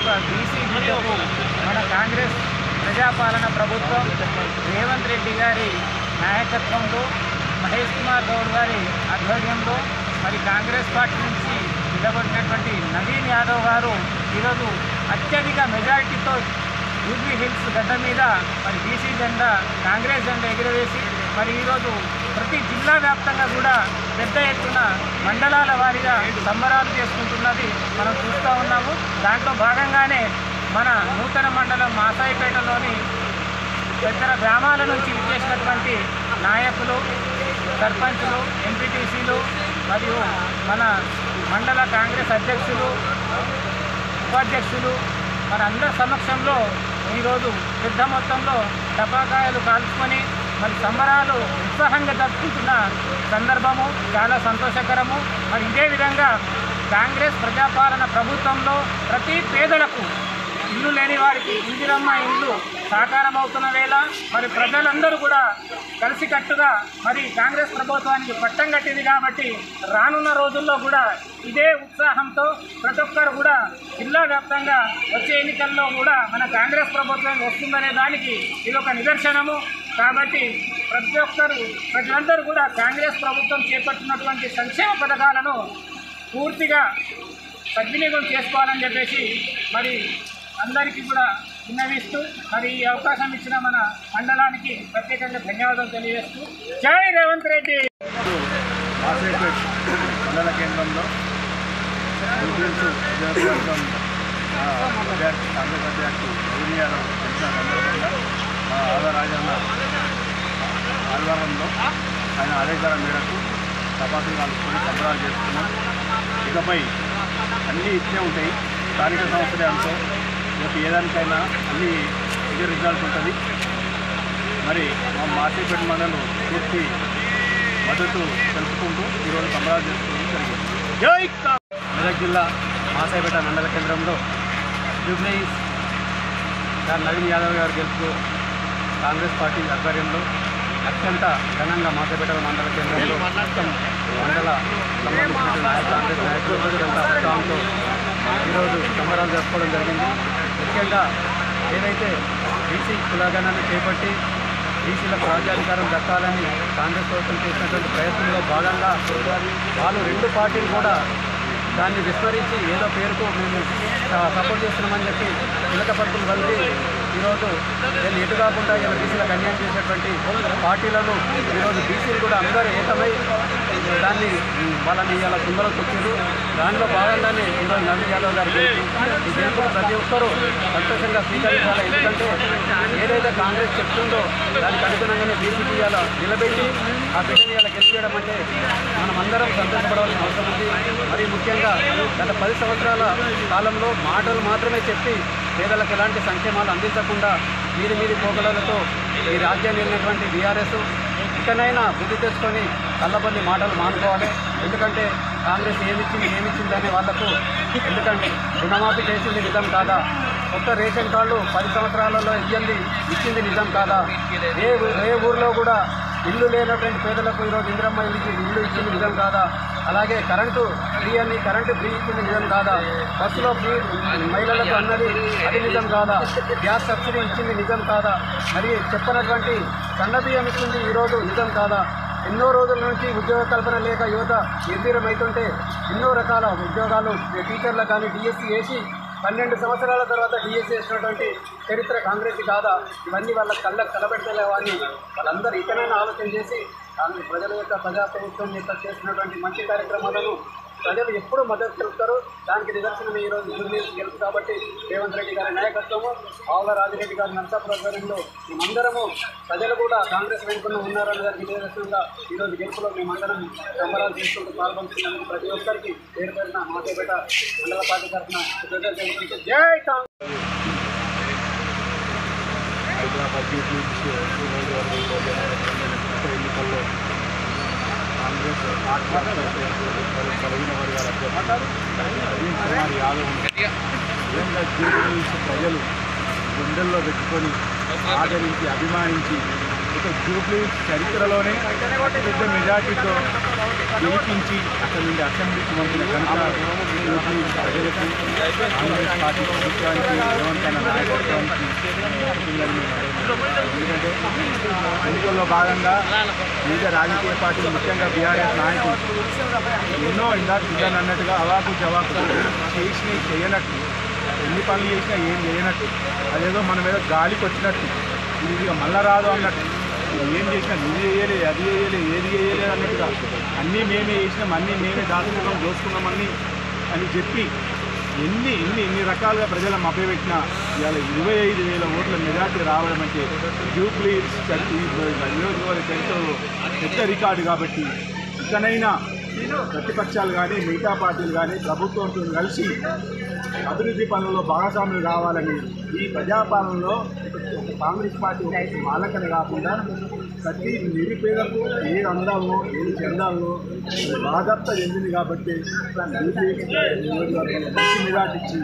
ఒక బీసీ బిడ్డకు మన కాంగ్రెస్ ప్రజాపాలన ప్రభుత్వం రేవంత్ రెడ్డి గారి నాయకత్వంలో మహేష్ కుమార్ గౌడ్ గారి ఆధ్వర్యంలో మరి కాంగ్రెస్ పార్టీ నుంచి నిలబడినటువంటి నవీన్ యాదవ్ గారు ఈరోజు అత్యధిక మెజారిటీతో జూబ్లీ హిల్స్ గడ్డ మీద మరి బీసీ జెండా కాంగ్రెస్ జెండా ఎగురవేసి మరి ఈరోజు ప్రతి జిల్లా వ్యాప్తంగా కూడా పెద్ద ఎత్తున మండలాల వారీగా సంబరాలు చేసుకుంటున్నది మనం చూస్తూ ఉన్నాము. దాంట్లో భాగంగానే మన నూతన మండలం మాసాయిపేటలోని ఇతర గ్రామాల నుంచి విచ్చేసినటువంటి నాయకులు, సర్పంచులు, ఎంపీటీసీలు మరియు మన మండల కాంగ్రెస్ అధ్యక్షులు, ఉపాధ్యక్షులు మన అందరి సమక్షంలో ఈరోజు పెద్ద మొత్తంలో టపాకాయలు కాల్చుకొని మరి సంబరాలు ఉత్సాహంగా జరుపుకుంటున్న సందర్భము చాలా సంతోషకరము. మరి ఇదే విధంగా కాంగ్రెస్ ప్రజాపాలన ప్రభుత్వంలో ప్రతి పేదలకు ఇల్లు లేని వారికి ఇందిరమ్మ ఇల్లు సాకారం అవుతున్న వేళ మరి ప్రజలందరూ కూడా కలిసికట్టుగా మరి కాంగ్రెస్ ప్రభుత్వానికి పట్టం కట్టింది కాబట్టి రానున్న రోజుల్లో కూడా ఇదే ఉత్సాహంతో ప్రతి ఒక్కరు కూడా జిల్లా వ్యాప్తంగా వచ్చే ఎన్నికల్లో కూడా మన కాంగ్రెస్ ప్రభుత్వం వస్తుందనే దానికి ఇది ఒక నిదర్శనము. కాబట్టి ప్రతి ఒక్కరు ప్రజలందరూ కూడా కాంగ్రెస్ ప్రభుత్వం చేపట్టినటువంటి సంక్షేమ పథకాలను పూర్తిగా సద్వినియోగం చేసుకోవాలని చెప్పేసి మరి అందరికీ కూడా విన్నవిస్తూ మరి ఈ అవకాశం ఇచ్చిన మన మండలానికి ప్రత్యేకంగా ధన్యవాదాలు తెలియజేస్తూ జై రేవంత్ రెడ్డి. మాసాయిపేట మండల కేంద్రంలో నియోజకవర్గం కాంగ్రెస్ అధ్యక్షుడు నవీన్ యాదవ్ తెలిసిన సందర్భంగా మా ఆదరాజన్న ఆధ్వర్యంలో ఆయన ఆదేశాల మేరకు తపాసులు కలుపుకొని సంబరాలు చేస్తున్నాం. ఇకపై అన్నీ ఇచ్చే ఉంటాయి. స్థానిక సంస్థలే అనుకో రేపు ఏదానికైనా అన్నీ ఇదే రిజల్ట్ ఉంటుంది. మరి మా మాసాయిపేట మండలం పూర్తి మద్దతు తెలుపుకుంటూ ఈరోజు సంబరాలు చేసుకోవడం జరిగింది. మెదక్ జిల్లా మాసాయిపేట మండల కేంద్రంలో జూబ్లీ నవీన్ యాదవ్ గారు గెలుపు కాంగ్రెస్ పార్టీ ఆధ్వర్యంలో అత్యంత ఘనంగా మాసాయిపేట మండల కేంద్రంలో మొత్తం మండల సంబంధించిన కాంగ్రెస్ నాయకులు ఉత్సాహంతో ఈరోజు సంబరాలు జరుపుకోవడం జరిగింది. ముఖ్యంగా ఏదైతే బీసీ కులగణాన్ని చేపట్టి బీసీలకు రాజ్యాధికారం దక్కాలని కాంగ్రెస్ ప్రభుత్వం చేసినటువంటి ప్రయత్నంలో భాగంగా వాళ్ళు రెండు పార్టీలు కూడా దాన్ని విస్మరించి ఏదో పేరుకు మేము సపోర్ట్ చేస్తున్నామని చెప్పి చిలక పట్టుకుని కలిసి ఈరోజు వీళ్ళు ఎటు కాకుండా ఇలా బీసీలకు అన్యాయం చేసేటువంటి పార్టీలను ఈరోజు బీసీలు కూడా అందరూ ఏకమై దాన్ని వాళ్ళని ఇలా కుందలో తొక్కారు. దానిలో భాగంగానే ఈరోజు నవీన్ యాదవ్ గారు ఈ గెలుపును ప్రతి ఒక్కరూ సంతోషంగా స్వీకరించాలి. ఎందుకంటే ఏదైతే కాంగ్రెస్ చెప్తుందో దానికి అనుగుణంగానే బీసీపీ ఇలా నిలబెట్టి ఆ బిడ్డని ఇలా గెలిపించడం అంటే మనం అందరం సంతోషపడవలసిన అవసరం ఉంది. మరి ముఖ్యంగా గత 10 సంవత్సరాల కాలంలో మాటలు మాత్రమే చెప్పి పేదలకు ఎలాంటి సంక్షేమాలు అందించకుండా మీది పోగడలతో ఈ రాజ్యాన్ని వెళ్ళినటువంటి బీఆర్ఎస్ ఇకనైనా బుద్ధి తెచ్చుకొని కళ్ళబల్లి మాటలు మానుకోవాలి. ఎందుకంటే కాంగ్రెస్ ఏమిచ్చిందనే వాళ్లకు ఎందుకంటే రుణమాఫీ చేసింది నిజం కాదా, కొత్త రేషన్ కార్డు 10 సంవత్సరాలలో ఇచ్చింది నిజం కాదా, ఏ ఊరిలో కూడా ఇల్లు లేనటువంటి పేదలకు ఈరోజు ఇందిరమ్మ ఇల్లు ఇచ్చింది నిజం కాదా, అలాగే కరెంటు ఫ్రీ ఇచ్చింది నిజం కాదా, బస్సులో ఫ్రీ మహిళలకు అన్నది అది నిజం కాదా, గ్యాస్ సబ్సిడీ ఇచ్చింది నిజం కాదా, మరి చెప్పనటువంటి సన్నబియ్యం ఇచ్చింది ఈరోజు నిజం కాదా. ఎన్నో రోజుల నుంచి ఉద్యోగ కల్పన లేక యువత నిర్వీర్యమవుతుంటే ఎన్నో రకాల ఉద్యోగాలు టీచర్లకు కానీ డిఎస్సీ వేసి 12 సంవత్సరాల తర్వాత డిఎస్సీ వేసినటువంటి చరిత్ర కాంగ్రెస్ కాదా. ఇవన్నీ వాళ్ళ కళ్ళకు కలబెట్టలేవా అని వాళ్ళందరూ ఇకనైనా ఆలోచన చేసి ప్రజల యొక్క ప్రజాప్రభుత్వం యొక్క చేసినటువంటి మంచి కార్యక్రమాలను ప్రజలు ఎప్పుడు మద్దతు తెలుపుతారు. దానికి నిదర్శనం ఈరోజు జూబ్లీ గెలుపు కాబట్టి రేవంత్ రెడ్డి గారి నాయకత్వము, ఆవుల రాజిరెడ్డి గారి నర్సాపుర ఆధ్వర్యంలో మేమందరము ప్రజలు కూడా కాంగ్రెస్ వెనుకనే ఉన్నారనే దానికి నిదర్శనంగా ఈరోజు గెలుపులో మేమందరం సంబరాలు చేసుకుంటూ పాల్గొంటున్నందుకు ప్రతి ఒక్కరికి పేరు పేరున మాసాయిపేట మండల పార్టీ తరఫున జై కాంగ్రెస్. హైదరాబాద్ ఎన్నికల్లో కాంగ్రెస్ కలిగిన వర్గాల నవీన్ కుమార్ యాదవ్ ప్రజలు గుండెల్లో పెట్టుకొని ఆదరించి అభిమానించి జూబ్లీ చరిత్రలోనే పెద్ద మెజార్టీతో గెలిపించి అక్కడ నుండి అసెంబ్లీకి పంపిన ఘనత జూబ్లీ ప్రజలకు కాంగ్రెస్ పార్టీ ప్రభుత్వానికి రేవంత్ నాయకత్వానికి ఎందుకంటే ఎన్నికల్లో భాగంగా వివిధ రాజకీయ పార్టీలు ముఖ్యంగా బీఆర్ఎస్ నాయకులు ఎన్నో ఇందాక అన్నట్టుగా అవాకు జవాకు చేసినవి చేయనట్టు ఎన్ని పనులు చేసినా ఏం చేయనట్టు అదేదో మన మీద గాలికి వచ్చినట్టు ఇది మళ్ళా రాదు అన్నట్టు ఏం చేసినా ఇది చేయలేదు అది చేయలేదు ఏది చేయలేదు అన్నట్టుగా అన్నీ మేమే చేసినాం అన్నీ మేమే దాచుకున్నాం దోసుకున్నామని అని చెప్పి ఎన్ని రకాలుగా ప్రజల మభ్యపెట్టినా ఇవాళ 25,000 ఓట్ల మెజార్టీ రావడం అంటే జూబ్లీ నియోజకవర్గ చరిత్రలో పెద్ద రికార్డు కాబట్టి ఇకనైనా ప్రతిపక్షాలు కానీ మిగతా పార్టీలు కానీ ప్రభుత్వంతో కలిసి అభివృద్ధి పనుల్లో భాగస్వాములు కావాలని ఈ ప్రజాపాలనలో కాంగ్రెస్ పార్టీ వాళ్ళకనే కాకుండా ప్రతి నిరుపేదకు ఏది అందాలో ఏది చెందాలో బాధ్యత చెందింది కాబట్టి మంచి మెజార్టీ ఇచ్చి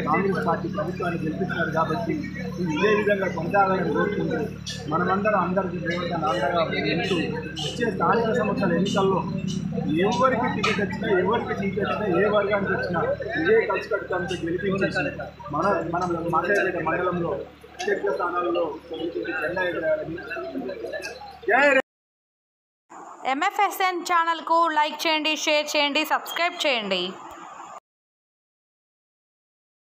కాంగ్రెస్ పార్టీ ప్రభుత్వాన్ని గెలిపిస్తున్నారు కాబట్టి ఇదే విధంగా కొనసాగాలని కోరుకుంటూ మనమందరం అందరికీ అండగా ఉంటూ వచ్చే స్థానిక సంస్థల ఎన్నికల్లో ఎవరికి టికెట్ వచ్చినా ఎవరికి సీట్ వచ్చినా ఏ వర్గానికి వచ్చినా ఇదే కలిసికట్టుతో గెలిపించేసి మనం మాట్లాడే మండలంలో అత్యధిక స్థానాల్లో జెండా ఎగరాలని MFSN ఛానల్కు లైక్ చేయండి, షేర్ చేయండి, సబ్స్క్రైబ్ చేయండి.